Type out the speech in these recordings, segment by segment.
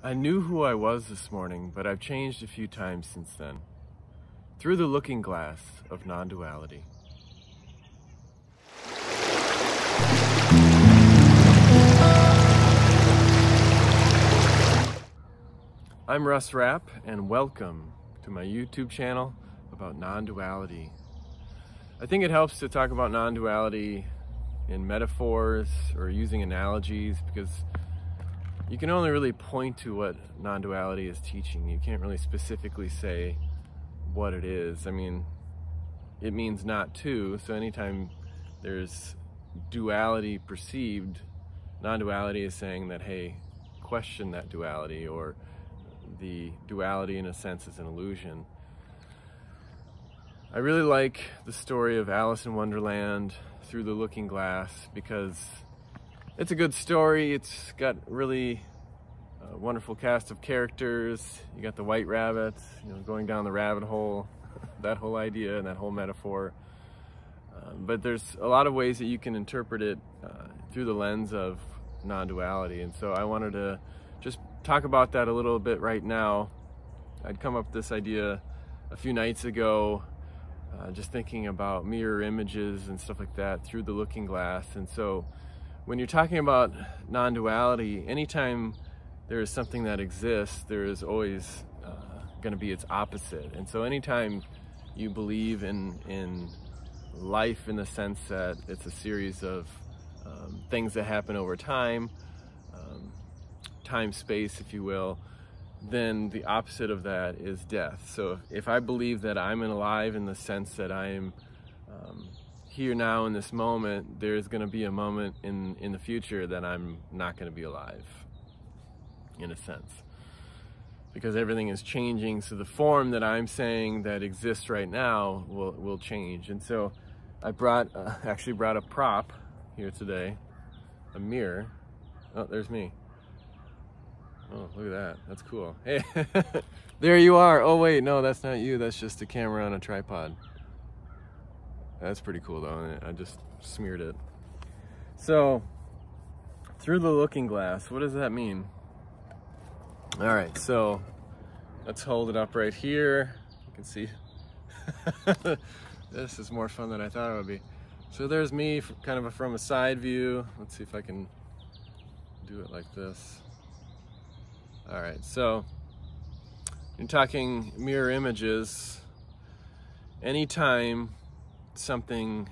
I knew who I was this morning, but I've changed a few times since then. Through the looking glass of non-duality. I'm Russ Rapp, and welcome to my YouTube channel about non-duality. I think it helps to talk about non-duality in metaphors or using analogies, because you can only really point to what non-duality is teaching. You can't really specifically say what it is. I mean, it means not two, so anytime there's duality perceived, non-duality is saying that, hey, question that duality, or the duality in a sense is an illusion. I really like the story of Alice in Wonderland, Through the Looking Glass, because it's a good story. It's got really a wonderful cast of characters. You got the white rabbit, going down the rabbit hole, that whole idea and that whole metaphor. But there's a lot of ways that you can interpret it through the lens of non-duality. And so I wanted to just talk about that a little bit right now. I'd come up with this idea a few nights ago, just thinking about mirror images and stuff like that through the looking glass. And so when you're talking about non-duality, anytime there is something that exists, there is always going to be its opposite. And so anytime you believe in life in the sense that it's a series of things that happen over time, time, space, if you will, then the opposite of that is death. So if I believe that I'm alive in the sense that I'm here now in this moment, there's going to be a moment in the future that I'm not going to be alive, in a sense, because everything is changing. So the form that I'm saying that exists right now will change. And so I actually brought a prop here today, a mirror. Oh, there's me. Oh, look at that. That's cool. Hey, there you are. Oh wait, no, that's not you. That's just a camera on a tripod. That's pretty cool though. I just smeared it. So, through the looking glass, what does that mean? All right, so let's hold it up right here. You can see this is more fun than I thought it would be. So there's me kind of from a side view. Let's see if I can do it like this. All right, so you're talking mirror images. Anytime something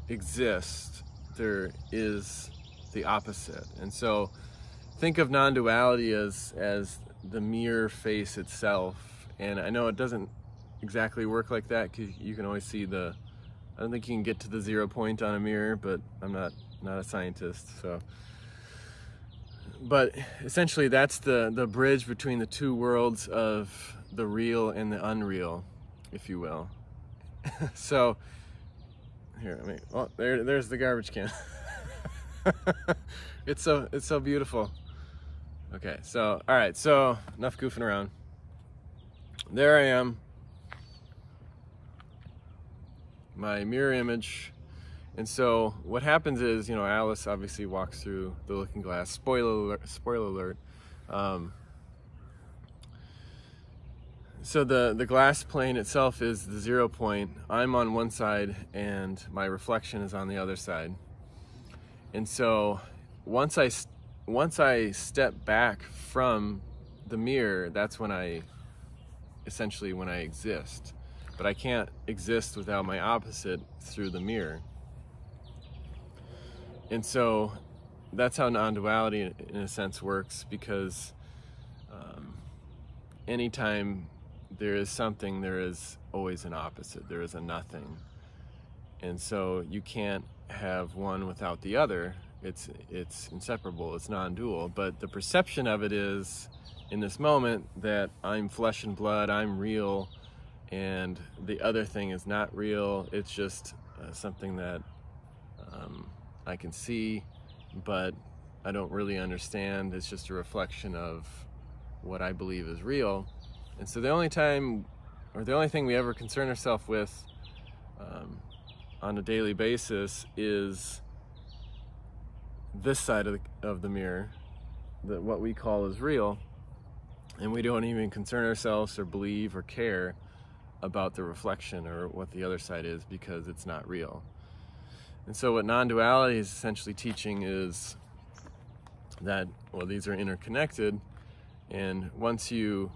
exists, there is the opposite. And so think of non-duality as the mirror face itself. And I know it doesn't exactly work like that, because you can always see I don't think you can get to the 0 point on a mirror, but I'm not a scientist, so. But essentially that's the bridge between the two worlds of the real and the unreal, if you will. So here, there's the garbage can. It's so beautiful. Okay, so all right, so enough goofing around. There I am, my mirror image. And so what happens is, Alice obviously walks through the looking glass. Spoiler alert. So the glass plane itself is the 0 point. I'm on one side and my reflection is on the other side. And so once I step back from the mirror, that's when I exist. But I can't exist without my opposite through the mirror. And so that's how non-duality in a sense works, because anytime there is something, there is always an opposite. There is a nothing. And so you can't have one without the other. It's inseparable, it's non-dual. But the perception of it is, in this moment, that I'm flesh and blood, I'm real, and the other thing is not real. It's just something that I can see, but I don't really understand. It's just a reflection of what I believe is real. And so the only thing we ever concern ourselves with on a daily basis is this side of the mirror, what we call is real, and we don't even concern ourselves or believe or care about the reflection or what the other side is because it's not real. And so what non-duality is essentially teaching is that, well, these are interconnected, and once you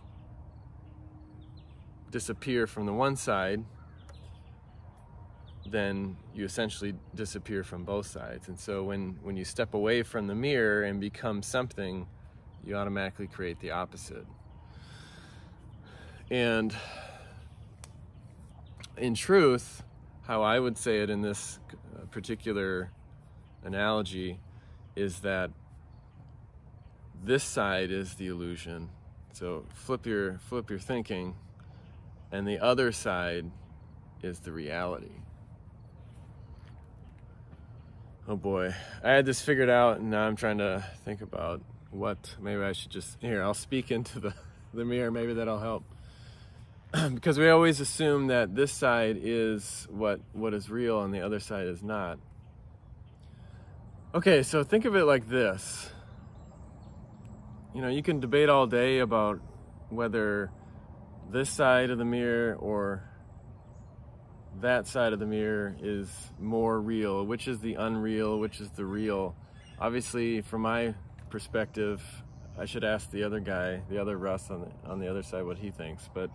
disappear from the one side, then you essentially disappear from both sides. And so when you step away from the mirror and become something, you automatically create the opposite. And in truth, how I would say it in this particular analogy is that this side is the illusion. So flip your thinking, and the other side is the reality. Oh boy, I had this figured out, and now I'm trying to think about what maybe I should just, here, I'll speak into the mirror, maybe that'll help. Because we always assume that this side is what is real and the other side is not. Okay, so think of it like this. You know, you can debate all day about whether this side of the mirror or that side of the mirror is more real, which is the unreal, which is the real. Obviously, from my perspective, I should ask the other guy, the other Russ on the other side, what he thinks. But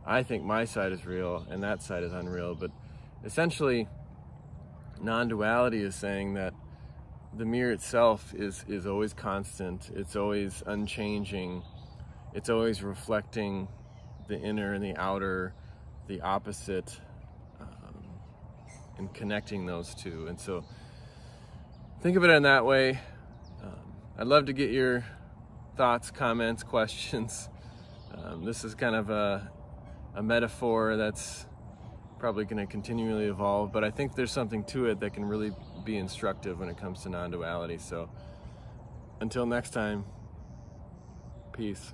I think my side is real and that side is unreal. But essentially, non-duality is saying that the mirror itself is always constant. It's always unchanging. It's always reflecting the inner and the outer, the opposite, and connecting those two. And so think of it in that way. I'd love to get your thoughts, comments, questions. This is kind of a metaphor that's probably going to continually evolve, but I think there's something to it that can really be instructive when it comes to non-duality. So until next time, peace.